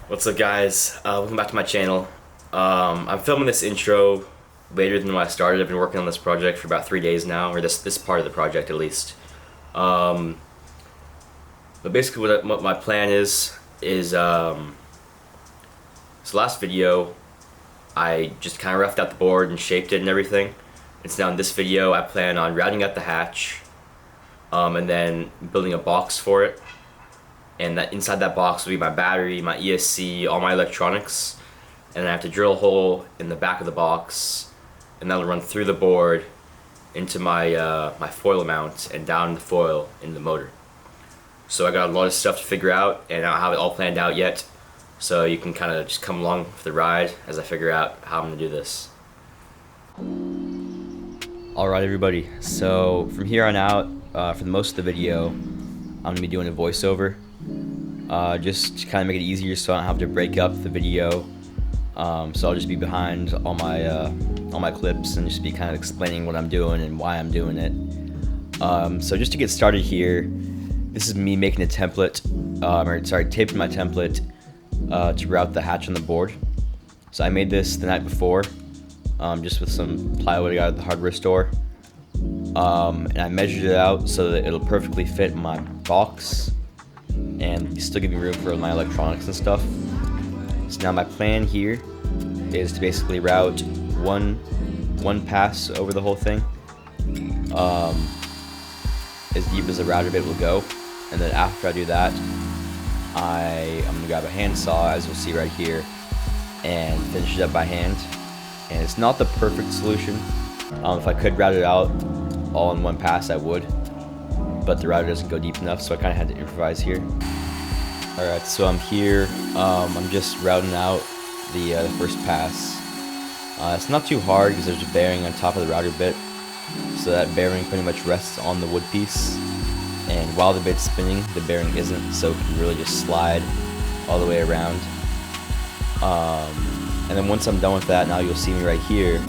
What's up, guys? Welcome back to my channel. I'm filming this intro later than when I started. I've been working on this project for about 3 days now, or this part of the project at least. But basically what my plan is this last video I just kind of roughed out the board and shaped it and everything. And so now in this video I plan on routing out the hatch and then building a box for it. And that inside that box will be my battery, my ESC, all my electronics, and then I have to drill a hole in the back of the box, and that'll run through the board into my my foil mount and down the foil in the motor. So I got a lot of stuff to figure out, and I don't have it all planned out yet. So you can kind of just come along for the ride as I figure out how I'm gonna do this. Alright, everybody. So from here on out, for the most of the video, I'm gonna be doing a voiceover. Just to kind of make it easier so I don't have to break up the video. So I'll just be behind all my clips and just be kind of explaining what I'm doing and why I'm doing it. So just to get started here, this is me making a template, taping my template to route the hatch on the board. So I made this the night before, just with some plywood I got at the hardware store. And I measured it out so that it'll perfectly fit in my box and still give me room for my electronics and stuff. So now my plan here is to basically route one pass over the whole thing, as deep as the router bit will go, and then after I do that, I'm gonna grab a handsaw, as you'll see right here, and finish it up by hand. And it's not the perfect solution. If I could route it out all in one pass, I would, but the router doesn't go deep enough, so I kind of had to improvise here. Alright, so I'm here. I'm just routing out the first pass. It's not too hard because there's a bearing on top of the router bit, so that bearing pretty much rests on the wood piece, and while the bit's spinning, the bearing isn't, so it can really just slide all the way around. And then once I'm done with that, now you'll see me right here.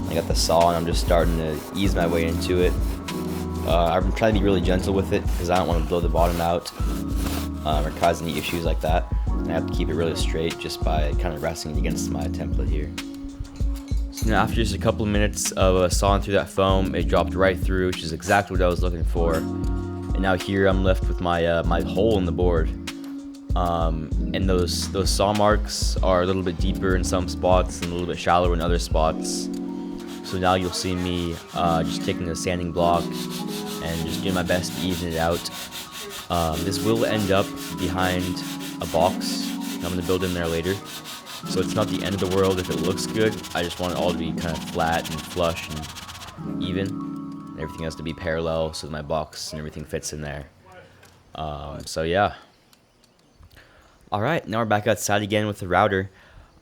I got the saw and I'm just starting to ease my way into it. I'm trying to be really gentle with it because I don't want to blow the bottom out or cause any issues like that. And I have to keep it really straight just by kind of resting it against my template here. So now after just a couple of minutes of sawing through that foam, it dropped right through, which is exactly what I was looking for. And now here I'm left with my my hole in the board. And those saw marks are a little bit deeper in some spots and a little bit shallower in other spots. So now you'll see me just taking a sanding block and just doing my best to even it out. This will end up behind a box I'm going to build in there later. So it's not the end of the world if it looks good. I just want it all to be kind of flat and flush and even. And everything has to be parallel so that my box and everything fits in there. So yeah. Alright, now we're back outside again with the router.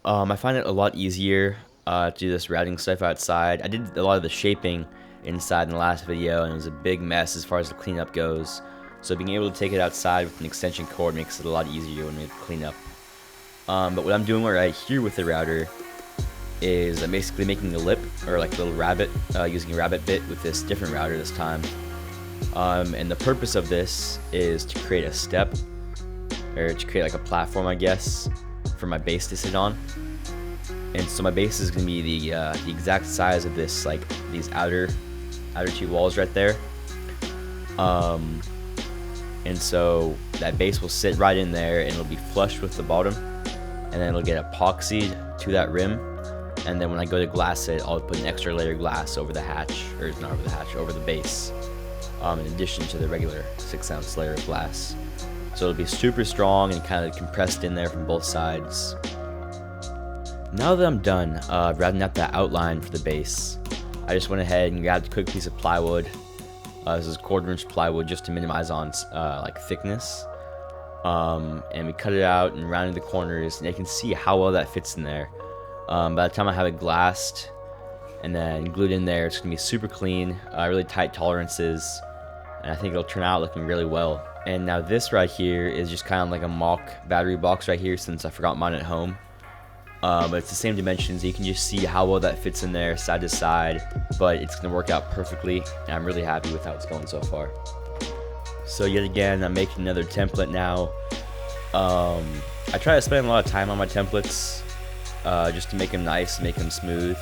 I find it a lot easier to do this routing stuff outside. I did a lot of the shaping inside in the last video, and it was a big mess as far as the cleanup goes. So being able to take it outside with an extension cord makes it a lot easier when we clean up. But what I'm doing right here with the router is I'm basically making a lip, or like a little rabbit, using a rabbit bit with this different router this time. And the purpose of this is to create a step, or to create like a platform, I guess, for my base to sit on. And so my base is going to be the exact size of this, like these outer two walls right there. And so that base will sit right in there, and it'll be flush with the bottom, and then it'll get epoxied to that rim. And then when I go to glass it, I'll put an extra layer of glass over the hatch, or not over the hatch, over the base, in addition to the regular 6-ounce layer of glass. So it'll be super strong and kind of compressed in there from both sides. Now that I'm done routing out that outline for the base, I just went ahead and grabbed a quick piece of plywood. This is 1/4-inch plywood just to minimize on like thickness. And we cut it out and rounded the corners, and you can see how well that fits in there. By the time I have it glassed and then glued in there, it's going to be super clean, really tight tolerances, and I think it'll turn out looking really well. And now this right here is just kind of like a mock battery box right here, since I forgot mine at home. But it's the same dimensions, so you can just see how well that fits in there side to side, but it's going to work out perfectly, and I'm really happy with how it's going so far. So yet again, I'm making another template now I try to spend a lot of time on my templates, just to make them nice, make them smooth,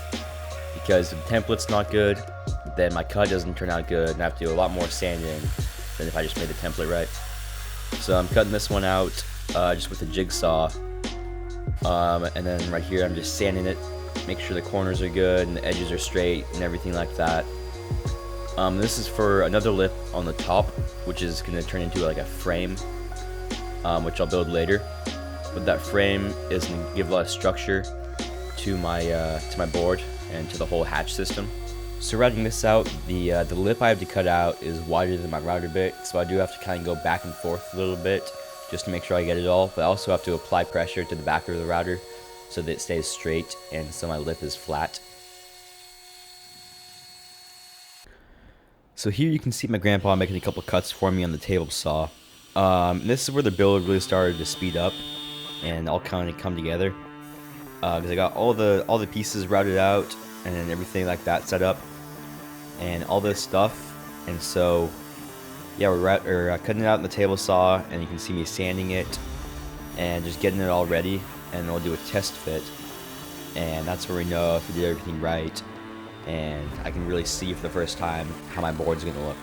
because if the template's not good, then my cut doesn't turn out good, and I have to do a lot more sanding than if I just made the template right. So I'm cutting this one out just with a jigsaw, and then right here I'm just sanding it, make sure the corners are good and the edges are straight and everything like that. This is for another lip on the top, which is going to turn into like a frame, which I'll build later. But that frame is going to give a lot of structure to my board and to the whole hatch system. So routing this out, the lip I have to cut out is wider than my router bit, so I do have to kind of go back and forth a little bit just to make sure I get it all. But I also have to apply pressure to the back of the router so that it stays straight and so my lip is flat. So here you can see my grandpa making a couple cuts for me on the table saw. This is where the build really started to speed up and all kind of come together, because I got all the pieces routed out and everything like that set up and all this stuff. And so yeah, we're cutting it out in the table saw, and you can see me sanding it and just getting it all ready, and we'll do a test fit, and that's where we know if we did everything right, and I can really see for the first time how my board's gonna look.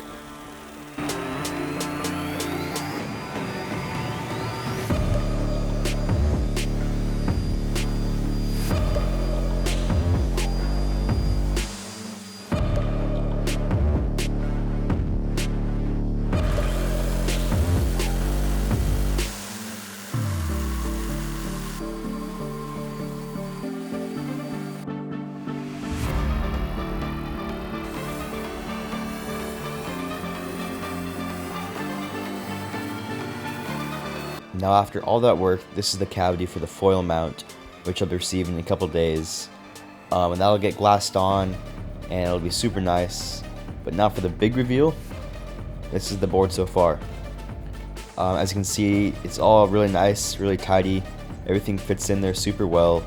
Now after all that work, this is the cavity for the foil mount, which I'll be receiving in a couple days. And that'll get glassed on, and it'll be super nice. But now for the big reveal, this is the board so far. As you can see, it's all really nice, really tidy. Everything fits in there super well.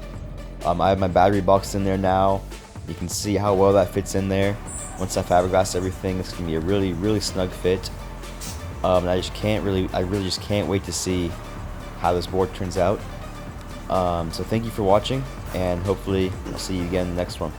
I have my battery box in there now. You can see how well that fits in there. Once I fiberglass everything, it's gonna be a really, really snug fit. And I really just can't wait to see how this board turns out. So thank you for watching, and hopefully I'll see you again in the next one.